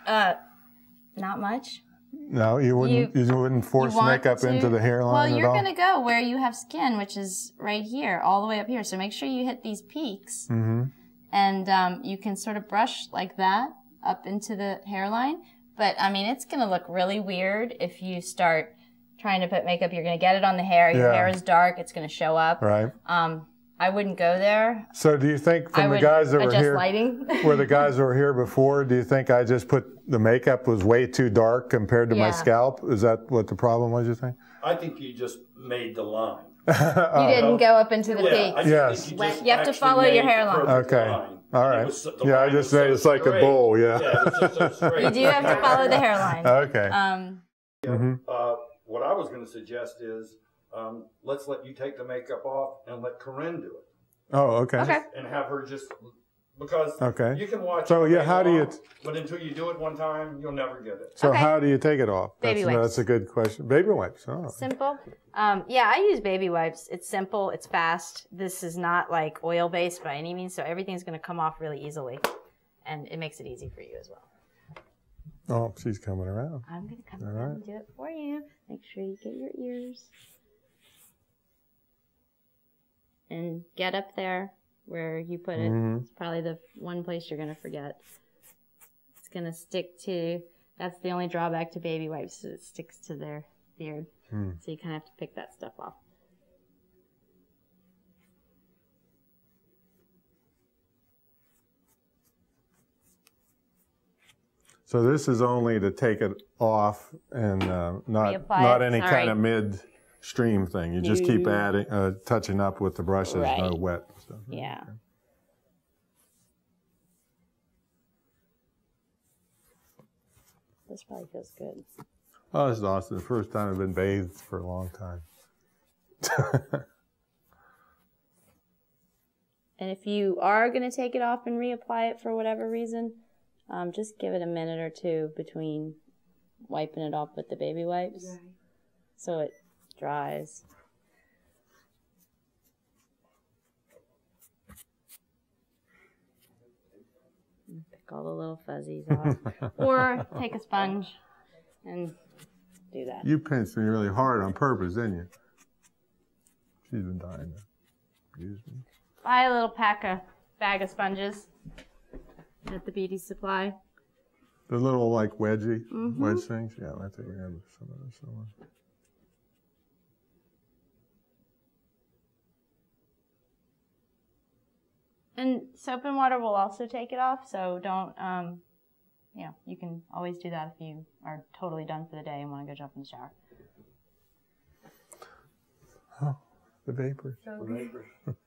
Not much. No, you wouldn't force makeup into the hairline well, at all? you're going to go where you have skin, which is right here, all the way up here. So make sure you hit these peaks. Mm-hmm. And you can sort of brush like that up into the hairline. But, I mean, it's going to look really weird if you start trying to put makeup. You're going to get it on the hair. Your hair is dark. It's going to show up. Right. I wouldn't go there. So do you think from the guys that were here, lighting. were the guys that were here before, do you think I just put the makeup was way too dark compared to my scalp? Is that what the problem was, you think? I think you just made the line. You didn't go up into the peak. Yes. You have to follow your hairline. Okay. All right. Yeah, I just say it's like a bowl, yeah. Yeah, it was just so straight. You do have to follow the hairline. Okay. What I was going to suggest is let's let you take the makeup off and let Corinne do it. Oh, okay. Okay. And have her just, because Okay. you can watch So, it yeah, how do you... long, but until you do it one time, you'll never get it. So Okay. how do you take it off? Baby wipes. That's a good question. Baby wipes. Oh. Simple. Yeah, I use baby wipes. It's simple. It's fast. This is not like oil-based by any means, so everything's going to come off really easily. And it makes it easy for you as well. Oh, she's coming around. I'm going to come around and do it for you. Make sure you get your ears. And get up there where you put it. It's probably the one place you're going to forget. It's going to stick to, that's the only drawback to baby wipes, is it sticks to their beard. So you kind of have to pick that stuff off. So this is only to take it off and not any kind of mid-stream thing. You just keep adding, touching up with the brushes, no wet stuff. Yeah. Okay. This probably feels good. Oh, this is awesome. The first time I've been bathed for a long time. And if you are going to take it off and reapply it for whatever reason, just give it a minute or two between wiping it off with the baby wipes so it dries. Pick all the little fuzzies off. Or take a sponge and do that. You pinched me really hard on purpose, didn't you? She's been dying to use me. Buy a little bag of sponges at the beauty supply. The little like wedge things? Yeah, I think we have some of this somewhere. And soap and water will also take it off, so don't, you can always do that if you are totally done for the day and want to go jump in the shower. Oh, the vapors.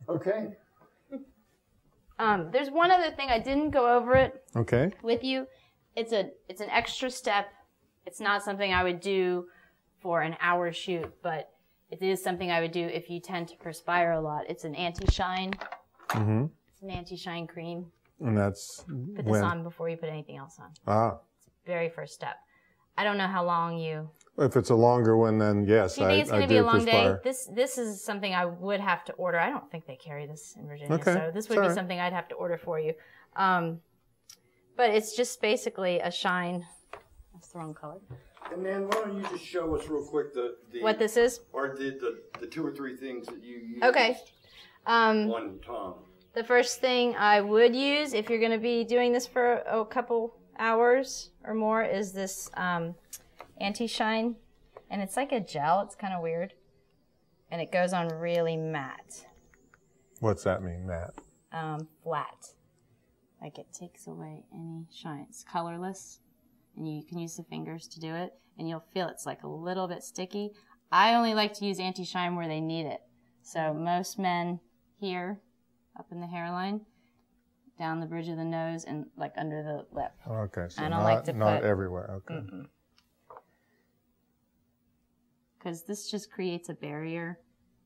Okay. There's one other thing, I didn't go over it with you. It's an extra step. It's not something I would do for an hour shoot, but it is something I would do if you tend to perspire a lot. It's an anti-shine. It's an anti-shine cream. And that's Put this on before you put anything else on. It's the very first step. I don't know how long you... If it's a longer one, then yes, I do. Do you think it's going to be a long day? This is something I would have to order. I don't think they carry this in Virginia, so this would be something I'd have to order for you. But it's just basically a shine. That's the wrong color. And then why don't you just show us real quick what this is? Or the 2 or 3 things that you used. Okay. One time. The first thing I would use, if you're going to be doing this for a couple hours or more, is this anti-shine. And it's like a gel. It's kind of weird. And it goes on really matte. What's that mean, matte? Flat. Like it takes away any shine. It's colorless. And you can use the fingers to do it. And you'll feel it's like a little bit sticky. I only like to use anti-shine where they need it. So most men here, up in the hairline, down the bridge of the nose, and like under the lip. Okay, so I don't like to not put, everywhere. Okay. Because this just creates a barrier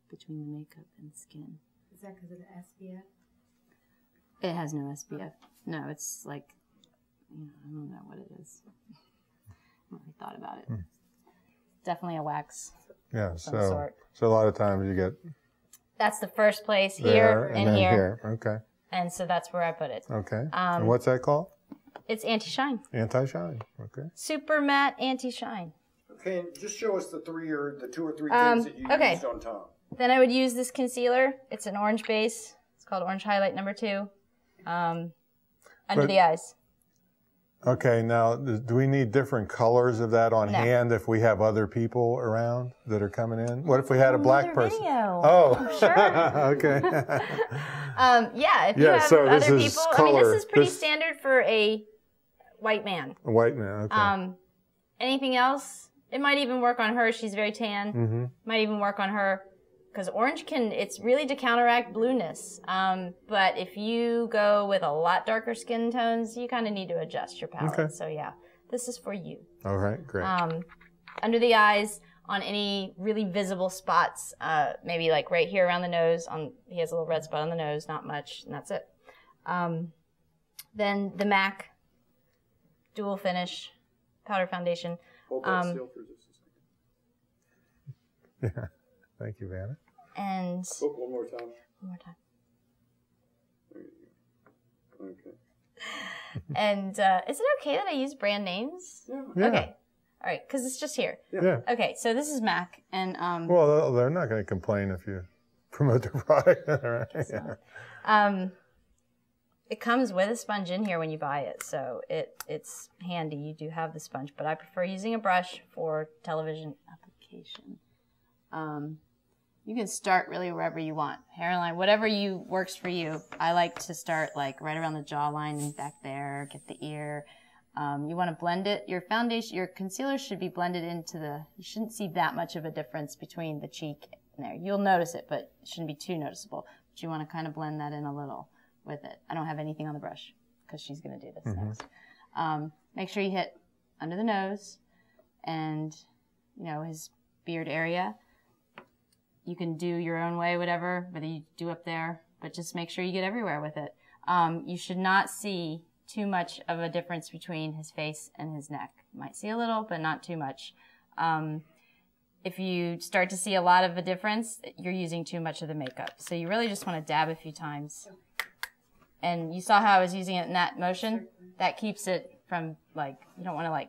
between the makeup and skin. Is that because of the SPF? It has no SPF. No, it's like, I don't know what it is. I haven't really thought about it. Definitely a wax. Yeah, of some sort. So a lot of times you get... That's the first place, here and then here. Okay. And so that's where I put it. Okay. And what's that called? It's anti-shine. Anti-shine, okay. Super matte anti-shine. Okay, and just show us the two or three things that you used on top. Then I would use this concealer. It's an orange base. It's called Orange Highlight number 2. Under the eyes. Okay, now, do we need different colors of that on hand if we have other people around that are coming in? What if we had a black person? Video. Oh, sure. Okay. Yeah, if you have so other this people. is I mean, color. this is pretty standard for a white man. A white man, okay. Anything else? It might even work on her. She's very tan. Mm-hmm. Might even work on her. Because orange it's really to counteract blueness. But if you go with a lot darker skin tones, you kind of need to adjust your palette. Okay. So yeah, this is for you. All right, great. Under the eyes, on any really visible spots, maybe like right here around the nose. He has a little red spot on the nose, not much, and that's it. Then the MAC Dual Finish Powder Foundation. Hold that still for just a second. Yeah, thank you, Vanna. And one more time. One more time. There you go. Okay. And is it okay that I use brand names? Yeah. Okay. All right, because it's just here. Yeah. Okay, so this is MAC, and well, they're not going to complain if you promote the product, right? Yeah. It comes with a sponge in here when you buy it, so it's handy. You do have the sponge, but I prefer using a brush for television application. You can start really wherever you want. Hairline, whatever works for you. I like to start like right around the jawline and back there, get the ear. You want to blend it. Your foundation, your concealer should be blended into you shouldn't see that much of a difference between the cheek and there. You'll notice it, but it shouldn't be too noticeable. But you want to kind of blend that in a little with it. I don't have anything on the brush because she's going to do this next. Make sure you hit under the nose and, his beard area. You can do your own way, whatever, whether you do up there, but just make sure you get everywhere with it. You should not see too much of a difference between his face and his neck. You might see a little, but not too much. If you start to see a lot of a difference, you're using too much of the makeup. So you really just want to dab a few times. And you saw how I was using it in that motion? That keeps it from, you don't want to,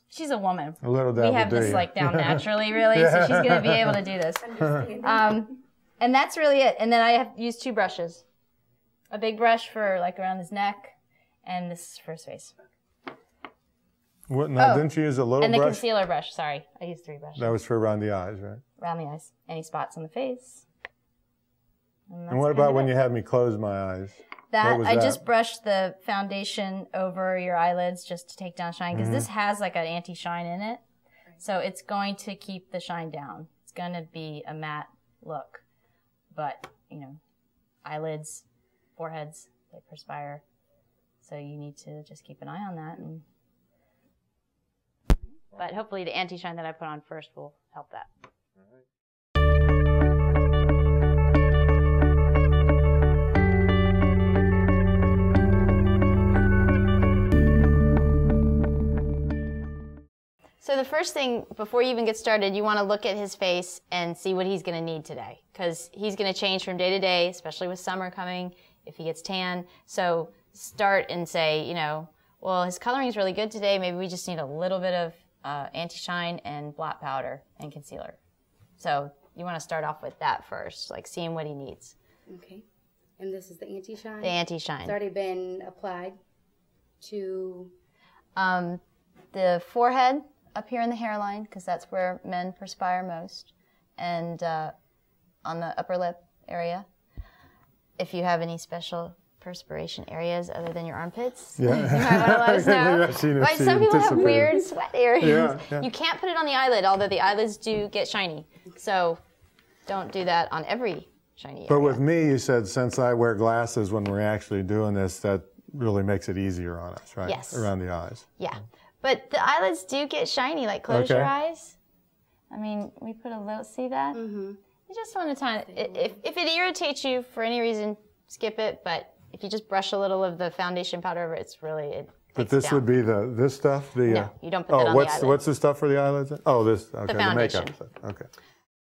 she's a woman. A little dab. We have this, down naturally, really, so she's going to be able to do this. And that's really it. And then I have used 2 brushes. A big brush for, around his neck, and this is for his face. What, now, didn't you use a little brush? And the concealer brush, sorry. I used 3 brushes. That was for around the eyes, right? Around the eyes. Any spots on the face. And what about when you had me close my eyes? I just brushed the foundation over your eyelids just to take down shine, because this has an anti-shine in it. So it's going to keep the shine down. It's going to be a matte look. But, eyelids, foreheads, they perspire. So you need to just keep an eye on that. But hopefully the anti-shine that I put on first will help that. So the first thing, before you even get started, you want to look at his face and see what he's going to need today. Because he's going to change from day to day, especially with summer coming, if he gets tan. So start and say, well, his coloring is really good today. Maybe we just need a little bit of anti-shine and blot powder and concealer. So you want to start off with that first, seeing what he needs. Okay. And this is the anti-shine? The anti-shine. It's already been applied to? The forehead. Up here in the hairline, because that's where men perspire most, and on the upper lip area. If you have any special perspiration areas other than your armpits, you might want to let us know. Right, some people have weird sweat areas. Yeah. You can't put it on the eyelid, although the eyelids do get shiny. So don't do that on every shiny area. But with me, you said, since I wear glasses when we're actually doing this, that really makes it easier on us, right? Yes. Around the eyes. Yeah. But the eyelids do get shiny, close your eyes. I mean, we put a little, see that? Mm-hmm. You just want to if it irritates you for any reason, skip it. But if you just brush a little of the foundation powder over, it's really, But this would be this stuff? No, you don't put that on the eyelids. What's the stuff for the eyelids? Oh, this, okay, the foundation. makeup stuff, okay.